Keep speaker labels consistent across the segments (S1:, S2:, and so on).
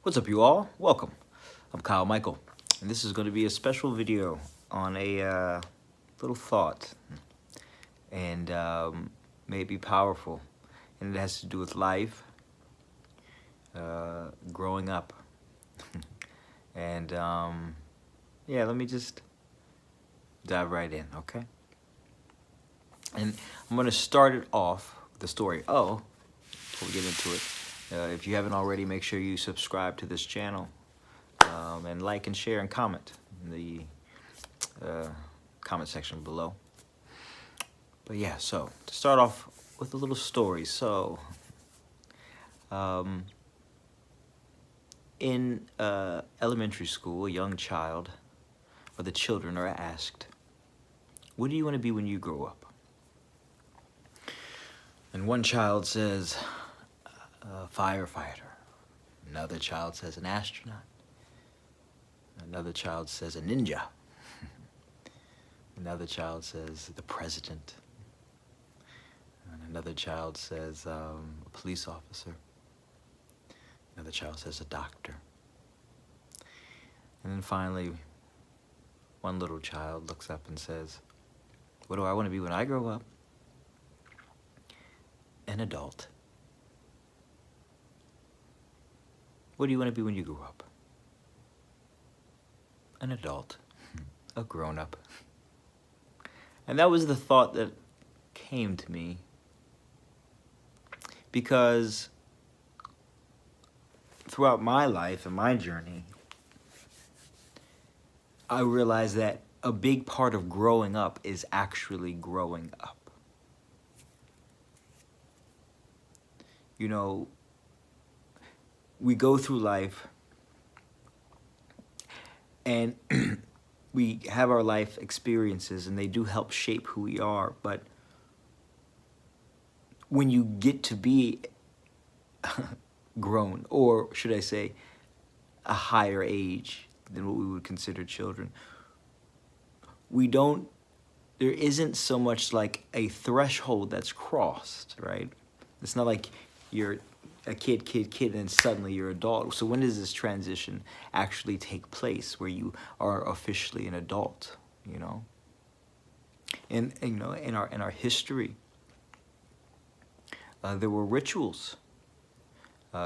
S1: What's up, you all? Welcome. I'm Kyle Michael, and this is going to be a special video on a little thought, and may be powerful, and it has to do with life, growing up, and yeah, let me just dive right in, okay? And I'm going to start it off with the story. Before we get into it, if you haven't already, make sure you subscribe to this channel. And like and share and comment in the comment section below. But yeah, so to start off with a little story. So in elementary school, a young child, or the children, are asked, what do you want to be when you grow up? And one child says, a firefighter. Another child says, an astronaut. Another child says a ninja. Another child says the president. And another child says a police officer. Another child says a doctor. And then finally, one little child looks up and says, what do I want to be when I grow up? An adult. What do you want to be when you grow up? An adult, a grown-up. And that was the thought that came to me, because throughout my life and my journey, I realized that a big part of growing up is actually growing up. You know, we go through life and we have our life experiences, and they do help shape who we are. But when you get to be grown, or should I say a higher age than what we would consider children, there isn't so much like a threshold that's crossed, right? It's not like you're a kid, and suddenly you're adult. So when does this transition actually take place where you are officially an adult, you know? And you know, in our history, there were rituals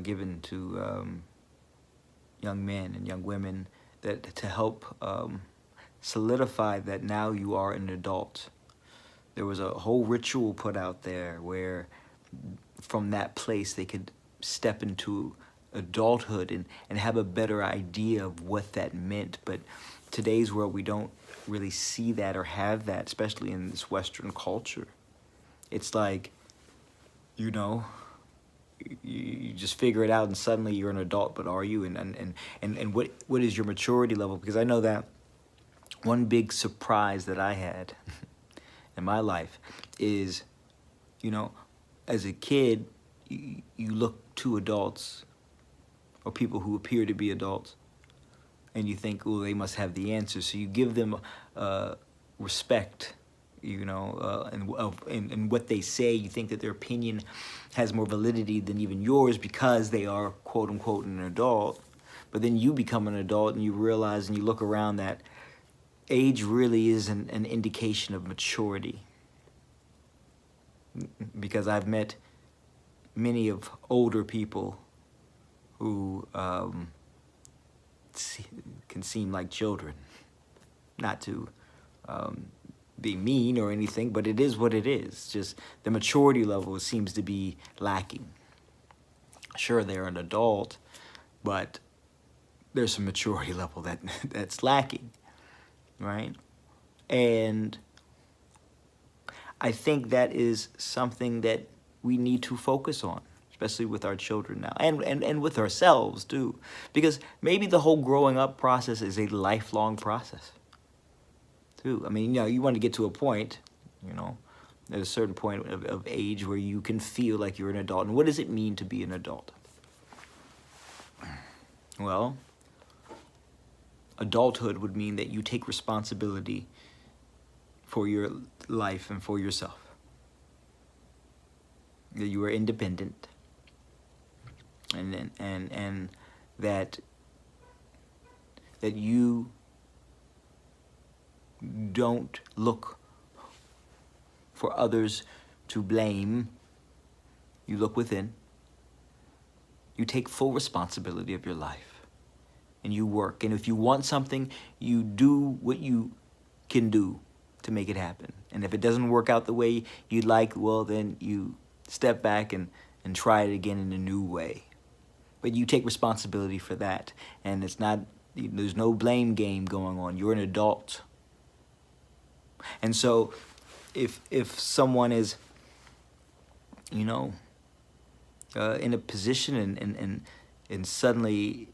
S1: given to young men and young women that to help solidify that now you are an adult. There was a whole ritual put out there where from that place they could step into adulthood and have a better idea of what that meant. But today's world, we don't really see that or have that, especially in this Western culture. It's like, you know, you just figure it out and suddenly you're an adult. But are you? And what is your maturity level? Because I know that one big surprise that I had in my life is, you know, as a kid, you look to adults or people who appear to be adults, and you think, oh, they must have the answers. So you give them respect, you know, and what they say. You think that their opinion has more validity than even yours because they are, quote unquote, an adult. But then you become an adult and you realize and you look around that age really is an indication of maturity. Because I've met many of older people who can seem like children. Not to be mean or anything, but it is what it is. Just the maturity level seems to be lacking. Sure, they're an adult, but there's some maturity level that's lacking, right? And I think that is something that we need to focus on, especially with our children now, and with ourselves too, because maybe the whole growing up process is a lifelong process too. I mean, you know, you want to get to a point, you know, at a certain point of age where you can feel like you're an adult. And what does it mean to be an adult? Well, adulthood would mean that you take responsibility for your life and for yourself. That you are independent, and that you don't look for others to blame. You look within. You take full responsibility of your life. And you work. And if you want something, you do what you can do to make it happen. And if it doesn't work out the way you'd like, well, then you step back and try it again in a new way. But you take responsibility for that. And it's not, there's no blame game going on. You're an adult. And so if someone is, you know, in a position and suddenly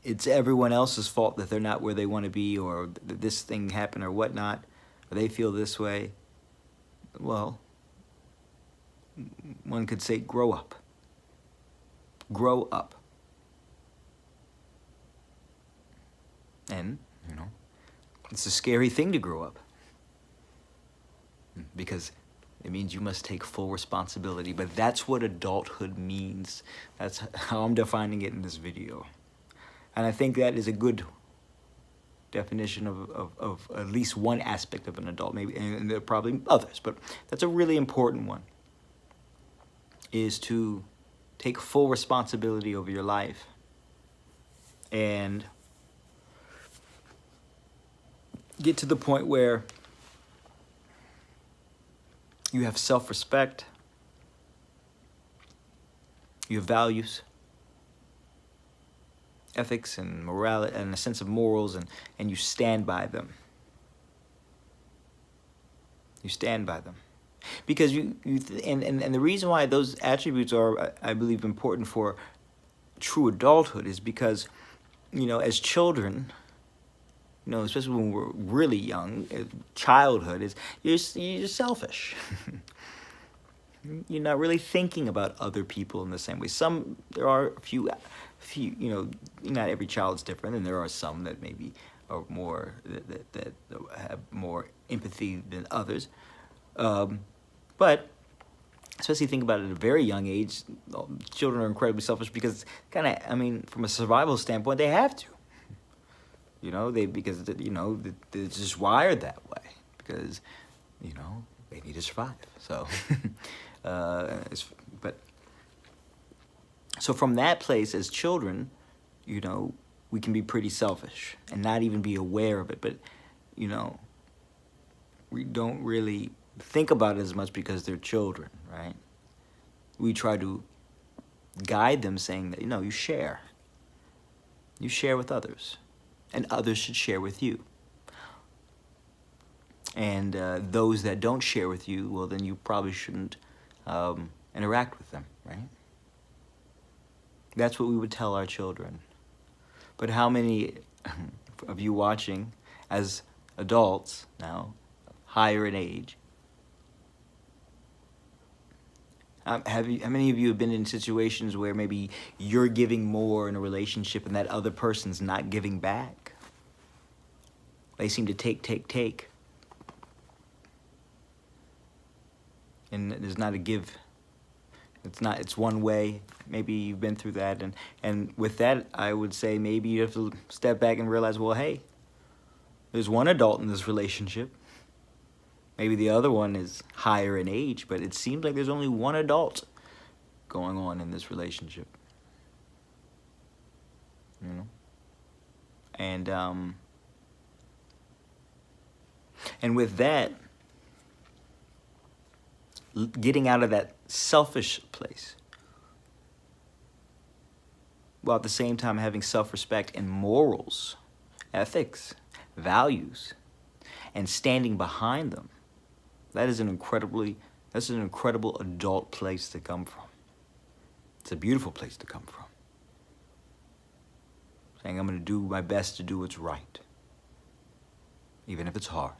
S1: it's everyone else's fault that they're not where they want to be, or this thing happened or whatnot, or they feel this way, well, one could say grow up. Grow up. And, you know, it's a scary thing to grow up, because it means you must take full responsibility. But that's what adulthood means. That's how I'm defining it in this video. And I think that is a good definition of at least one aspect of an adult. Maybe, and there are probably others, but that's a really important one, is to take full responsibility over your life and get to the point where you have self-respect, you have values, ethics and morality, and a sense of morals, and you stand by them. You stand by them. Because and the reason why those attributes are, I believe, important for true adulthood is because, you know, as children, you know, especially when we're really young, childhood is, you're selfish. You're not really thinking about other people in the same way. There are a few, you know, not every child is different, and there are some that maybe are more, that have more empathy than others. But especially think about it at a very young age, children are incredibly selfish because kind of, I mean, from a survival standpoint, they have to. You know, because you know, they're just wired that way, because, you know, they need to survive. So, so from that place, as children, you know, we can be pretty selfish and not even be aware of it. But, you know, we don't really think about it as much because they're children, right? We try to guide them, saying that, you know, you share with others, and others should share with you. And those that don't share with you, well, then you probably shouldn't interact with them, right? That's what we would tell our children. But how many of you watching as adults now, higher in age, how many of you have been in situations where maybe you're giving more in a relationship and that other person's not giving back? They seem to take. And there's not a give. It's one way. Maybe you've been through that. And with that, I would say maybe you have to step back and realize, well, hey, there's one adult in this relationship. Maybe the other one is higher in age, but it seems like there's only one adult going on in this relationship. You know? And with that, getting out of that selfish place, while at the same time having self-respect and morals, ethics, values, and standing behind them, that's an incredible adult place to come from. It's a beautiful place to come from. Saying, I'm going to do my best to do what's right, even if it's hard.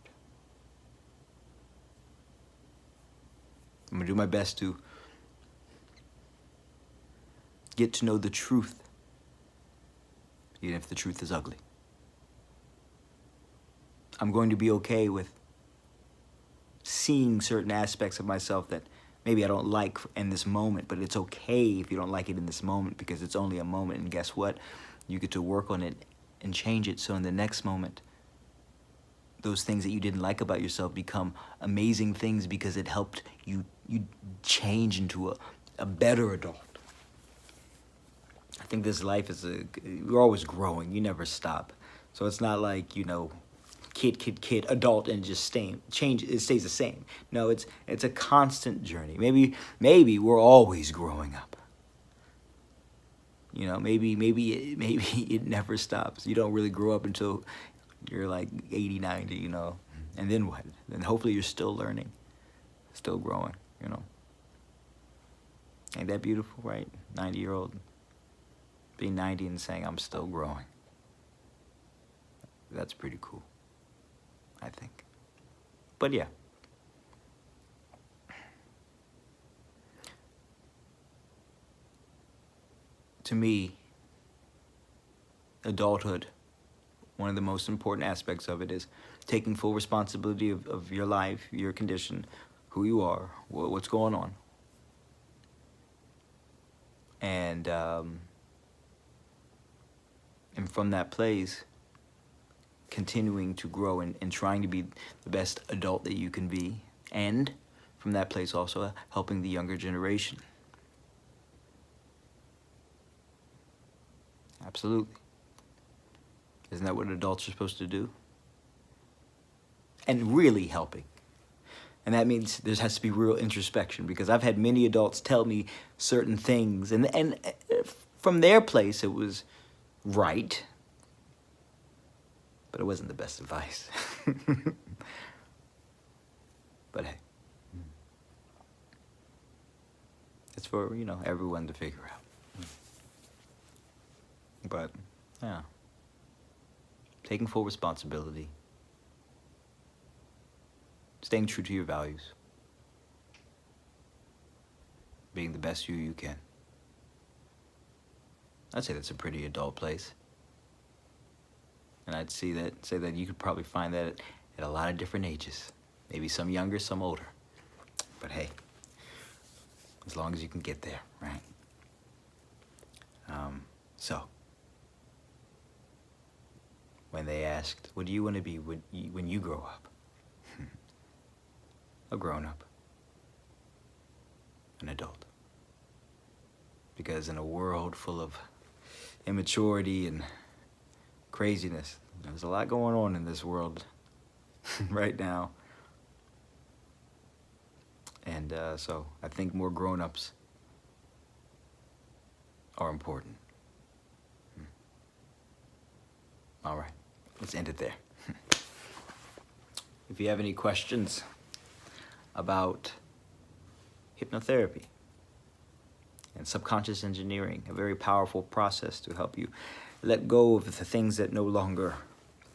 S1: I'm going to do my best to get to know the truth, even if the truth is ugly. I'm going to be okay with seeing certain aspects of myself that maybe I don't like in this moment, but it's okay if you don't like it in this moment, because it's only a moment, and guess what? You get to work on it and change it, so in the next moment, those things that you didn't like about yourself become amazing things because it helped you change into a better adult. I think this life is we're always growing. You never stop. So it's not like, kid, adult, and just change. It stays the same. No, it's a constant journey. Maybe we're always growing up. Maybe it never stops. You don't really grow up until you're like 80, 90, and then what? Then hopefully you're still learning, still growing, Ain't that beautiful, right? 90-year-old being 90 and saying, I'm still growing. That's pretty cool, I think. But yeah. To me, adulthood, one of the most important aspects of it is taking full responsibility of your life, your condition, who you are, what's going on. And from that place, continuing to grow and trying to be the best adult that you can be. And from that place also helping the younger generation. Absolutely. Isn't that what adults are supposed to do? And really helping. And that means there has to be real introspection, because I've had many adults tell me certain things, and from their place it was right, but it wasn't the best advice. But hey, it's for, everyone to figure out. But yeah, taking full responsibility, staying true to your values, being the best you can. I'd say that's a pretty adult place. And I'd say that you could probably find that at a lot of different ages. Maybe some younger, some older. But hey, as long as you can get there, right? So, when they asked, what do you want to be when you grow up? A grown-up. An adult. Because in a world full of immaturity and craziness, there's a lot going on in this world right now. And so I think more grown-ups are important. All right, let's end it there. If you have any questions about hypnotherapy and subconscious engineering, a very powerful process to help you let go of the things that no longer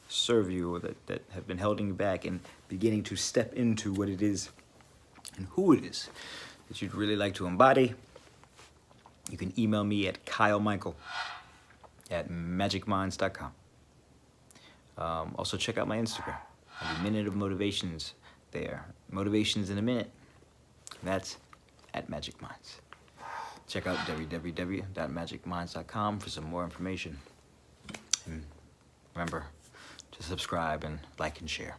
S1: serve you, or that have been holding you back, and beginning to step into what it is and who it is that you'd really like to embody, you can email me at kylemichael@magicminds.com. Also check out my Instagram. I do Minute of Motivations there. Motivations in a minute. That's at Magic Minds. Check out www.magicminds.com for some more information. And remember to subscribe and like and share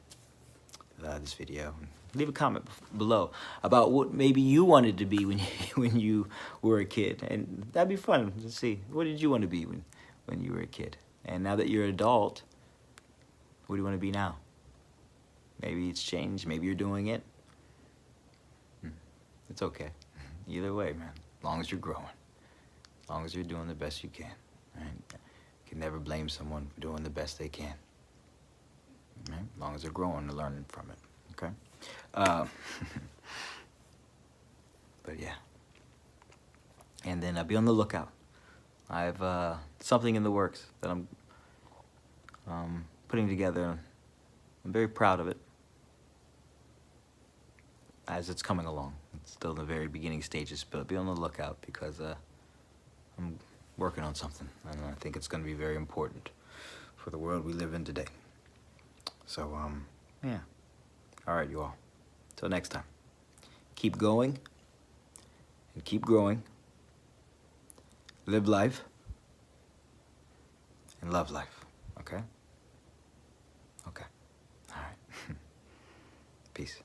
S1: this video. Leave a comment below about what maybe you wanted to be when you were a kid, and that'd be fun to see. What did you want to be when you were a kid? And now that you're an adult, what do you want to be now? Maybe it's changed. Maybe you're doing it. It's okay. Either way, man. As long as you're growing. As long as you're doing the best you can. Right? You can never blame someone for doing the best they can. Right? As long as they're growing and learning from it. Okay? But yeah. And then be on the lookout. I have something in the works that I'm putting together. I'm very proud of it as it's coming along. It's still in the very beginning stages, but be on the lookout, because I'm working on something, and I think it's going to be very important for the world we live in today. So, yeah. All right, you all. Till next time. Keep going and keep growing. Live life. and love life. Okay? Okay. All right. Peace.